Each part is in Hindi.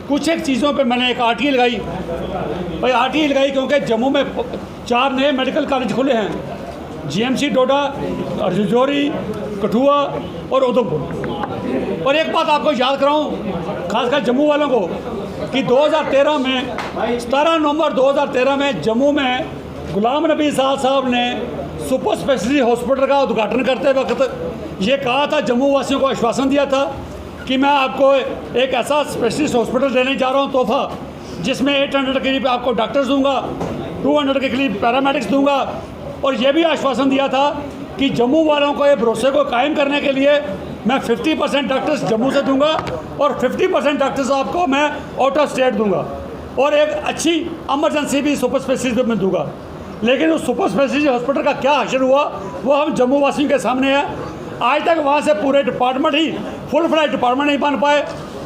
कुछ एक चीज़ों पे मैंने एक आरटीआई लगाई। भाई आरटीआई लगाई क्योंकि जम्मू में 4 नए मेडिकल कॉलेज खुले हैं, जीएमसी डोडा, राजौरी, कठुआ और उधमपुर। और एक बात आपको याद कराऊं, खासकर जम्मू वालों को, कि 2013 में 17 नवंबर 2013 में जम्मू में गुलाम नबी साहब ने सुपर स्पेशलिटी हॉस्पिटल का उद्घाटन करते वक्त ये कहा था, जम्मू वासियों को आश्वासन दिया था कि मैं आपको एक ऐसा स्पेशलिस्ट हॉस्पिटल देने जा रहा हूँ तोहफा, जिसमें 800 के करीब आपको डॉक्टर्स दूंगा, 200 के करीब पैरामेडिक्स दूंगा। और ये भी आश्वासन दिया था कि जम्मू वालों को ये भरोसे को कायम करने के लिए मैं 50% डॉक्टर्स जम्मू से दूंगा और 50% डॉक्टर्स आपको मैं आउट ऑफ स्टेट दूंगा, और एक अच्छी एमरजेंसी भी सुपर स्पेशलिस्ट में दूंगा। लेकिन उस सुपर स्पेशलिटी हॉस्पिटल का क्या हासिल हुआ वो हम जम्मू वासियों के सामने है। आज तक वहाँ से पूरे डिपार्टमेंट ही फुल फ्लैज डिपार्टमेंट नहीं बन पाए,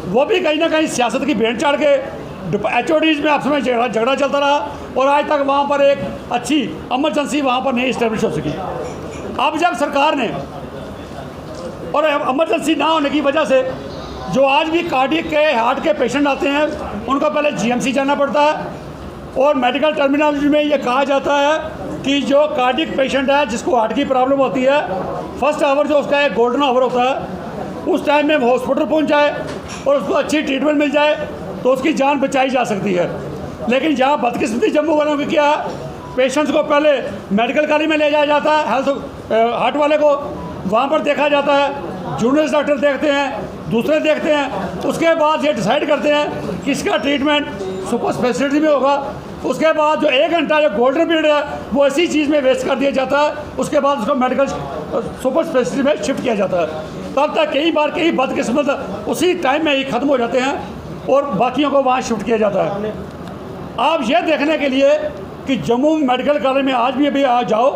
वो भी कहीं ना कहीं सियासत की भेंट चढ़ के HODs में आपस में झगड़ा चलता रहा, और आज तक वहाँ पर एक अच्छी एमरजेंसी वहाँ पर नहीं इस्टेब्लिश हो सकी। अब जब सरकार ने, और एमरजेंसी ना होने की वजह से जो आज भी कार्डियक के हार्ट के पेशेंट आते हैं उनको पहले GMC जाना पड़ता है, और मेडिकल टर्मिनोलॉजी में ये कहा जाता है कि जो कार्डियक पेशेंट है जिसको हार्ट की प्रॉब्लम होती है, फर्स्ट आवर जो उसका एक गोल्डन आवर होता है, उस टाइम में हॉस्पिटल पहुंच जाए और उसको अच्छी ट्रीटमेंट मिल जाए तो उसकी जान बचाई जा सकती है। लेकिन जहाँ बदकिस्मती जम्मू वालों की क्या, पेशेंट्स को पहले मेडिकल कॉलेज में ले जाया जाता है, हार्ट वाले को वहाँ पर देखा जाता है, जूनियर डॉक्टर देखते हैं, दूसरे देखते हैं, उसके बाद ये डिसाइड करते हैं किसका ट्रीटमेंट सुपर स्पेशलिटी में होगा। उसके बाद जो 1 घंटा जो गोल्डन पीरियड है वो इसी चीज़ में वेस्ट कर दिया जाता है, उसके बाद उसको मेडिकल सुपर स्पेशलिटी में शिफ्ट किया जाता है। तब तक कई बदकिस्मत उसी टाइम में ही ख़त्म हो जाते हैं और बाकियों को वहाँ शिफ्ट किया जाता है। आप ये देखने के लिए कि जम्मू मेडिकल कॉलेज में आज भी अभी आ जाओ,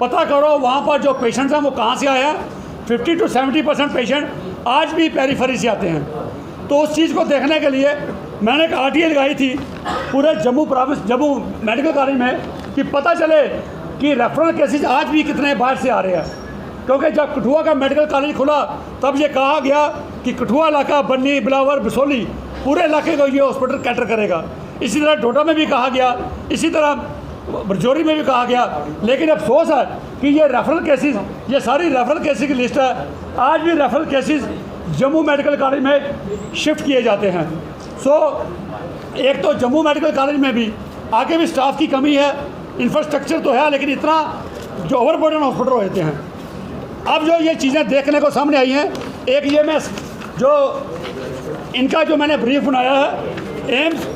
पता करो वहाँ पर जो पेशेंट्स हैं वो कहाँ से आए हैं। 50 to 70% पेशेंट आज भी पेरीफेरी से आते हैं। तो उस चीज़ को देखने के लिए मैंने एक आरटीआई लगाई थी पूरे जम्मू मेडिकल कॉलेज में, कि पता चले कि रेफरल केसेस आज भी कितने बाहर से आ रहे हैं। क्योंकि जब कठुआ का मेडिकल कॉलेज खुला तब ये कहा गया कि कठुआ इलाका, बन्नी, बिलावर, बिसोली, पूरे इलाके को ये हॉस्पिटल कैटर करेगा। इसी तरह डोडा में भी कहा गया, इसी तरह राजौरी में भी कहा गया। लेकिन अफसोस है कि ये रेफरल केसेस, ये सारी रेफरल केसेस की लिस्ट है, आज भी referral cases Jammu medical college में शिफ्ट किए जाते हैं। एक तो जम्मू मेडिकल कॉलेज में भी आगे भी स्टाफ की कमी है, इंफ्रास्ट्रक्चर तो है, लेकिन इतना जो ओवरबर्डन हॉस्पिटल होते हैं। अब जो ये चीज़ें देखने को सामने आई हैं, एक ये मैं जो इनका जो मैंने ब्रीफ बनाया है, एम्स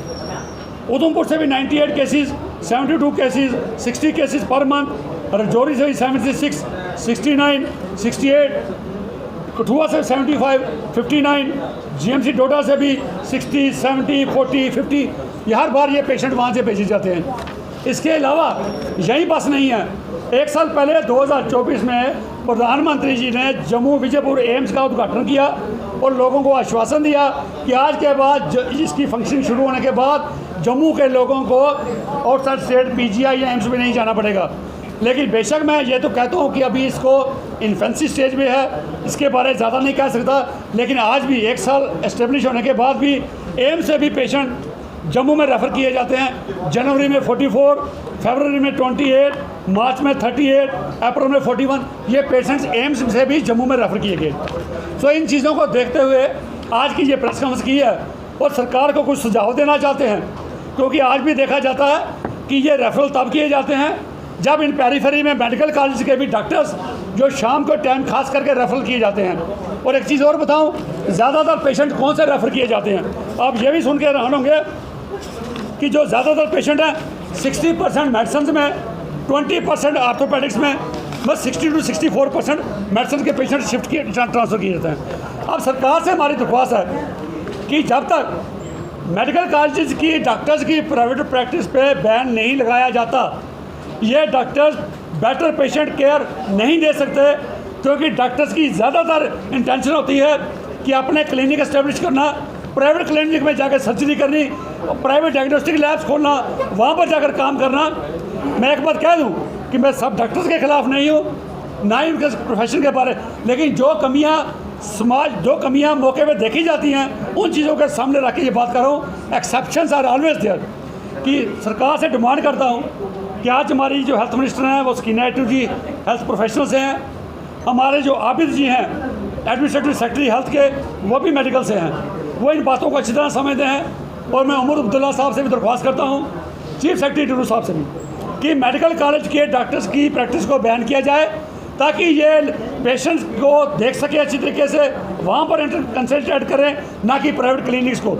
उधमपुर से भी 98 cases, 72 cases, 60 cases per month, Rajouri से भी 76, 69, 68, कठुआ से 75, 59, GMC डोडा से भी 60, 70, 40, 50, ये हर बार ये पेशेंट वहाँ से भेजे जाते हैं। इसके अलावा यही बस नहीं है, 1 साल पहले 2024 में प्रधानमंत्री जी ने जम्मू विजयपुर एम्स का उद्घाटन किया और लोगों को आश्वासन दिया कि आज के बाद इसकी फंक्शनिंग शुरू होने के बाद जम्मू के लोगों को आउटसाइड स्टेट PGI या एम्स में नहीं जाना पड़ेगा। लेकिन बेशक मैं ये तो कहता हूँ कि अभी इसको इन्फेंसी स्टेज में है, इसके बारे में ज़्यादा नहीं कह सकता। लेकिन आज भी 1 साल एस्टेब्लिश होने के बाद भी एम्स से भी पेशेंट जम्मू में रेफ़र किए जाते हैं। जनवरी में 44, फरवरी में 28, मार्च में 38, अप्रैल में 41, ये पेशेंट्स एम्स से भी जम्मू में रेफ़र किए गए। सो इन चीज़ों को देखते हुए आज की ये प्रेस कॉन्फ्रेंस की है और सरकार को कुछ सुझाव देना चाहते हैं, क्योंकि आज भी देखा जाता है कि ये रेफरल तब किए जाते हैं जब इन पेरीफेरी में मेडिकल कॉलेज के भी डॉक्टर्स जो शाम को टाइम खास करके रेफरल किए जाते हैं। और एक चीज़ और बताऊं, ज़्यादातर पेशेंट कौन से रेफ़र किए जाते हैं, आप ये भी सुन के हैरान होंगे कि जो ज़्यादातर पेशेंट हैं 60% मेडिसिन में, 20% आर्थोपेडिक्स में, बस 60 to 64% मेडिसिन के पेशेंट शिफ्ट किए ट्रांसफ़र किए जाते हैं। अब सरकार से हमारी दरख्वास्त है कि जब तक मेडिकल कॉलेज की डॉक्टर्स की प्राइवेट प्रैक्टिस पे बैन नहीं लगाया जाता, ये डॉक्टर्स बेटर पेशेंट केयर नहीं दे सकते, क्योंकि डॉक्टर्स की ज़्यादातर इंटेंशन होती है कि अपने क्लिनिक इस्टेब्लिश करना, प्राइवेट क्लिनिक में जाकर सर्जरी करनी, प्राइवेट डायग्नोस्टिक लैब्स खोलना, वहाँ पर जाकर काम करना। मैं एक बात कह दूँ कि मैं सब डॉक्टर्स के ख़िलाफ़ नहीं हूँ, ना ही उनके प्रोफेशन के बारे, लेकिन जो कमियाँ समाज जो कमियां मौके पे देखी जाती हैं उन चीज़ों के सामने रख के ये बात कर रहा हूँ। एक्सेप्शंस आर ऑलवेज देयर कि सरकार से डिमांड करता हूँ कि आज हमारी जो हेल्थ मिनिस्टर हैं वो स्कीना एटू जी हेल्थ प्रोफेशनल से हैं, हमारे जो आबिद जी हैं एडमिनिस्ट्रेटिव सेक्रेटरी हेल्थ के वो भी मेडिकल से हैं, वो इन बातों को अच्छी तरह समझते हैं। और मैं उमर अब्दुल्ला साहब से भी दरख्वास्त करता हूँ, चीफ सेक्रेटरी टुडू साहब से भी, कि मेडिकल कॉलेज के डॉक्टर्स की प्रैक्टिस को बैन किया जाए ताकि ये पेशेंट्स को देख सके अच्छी तरीके से, वहाँ पर इंटर कंसल्टेट करें, ना कि प्राइवेट क्लिनिक्स को।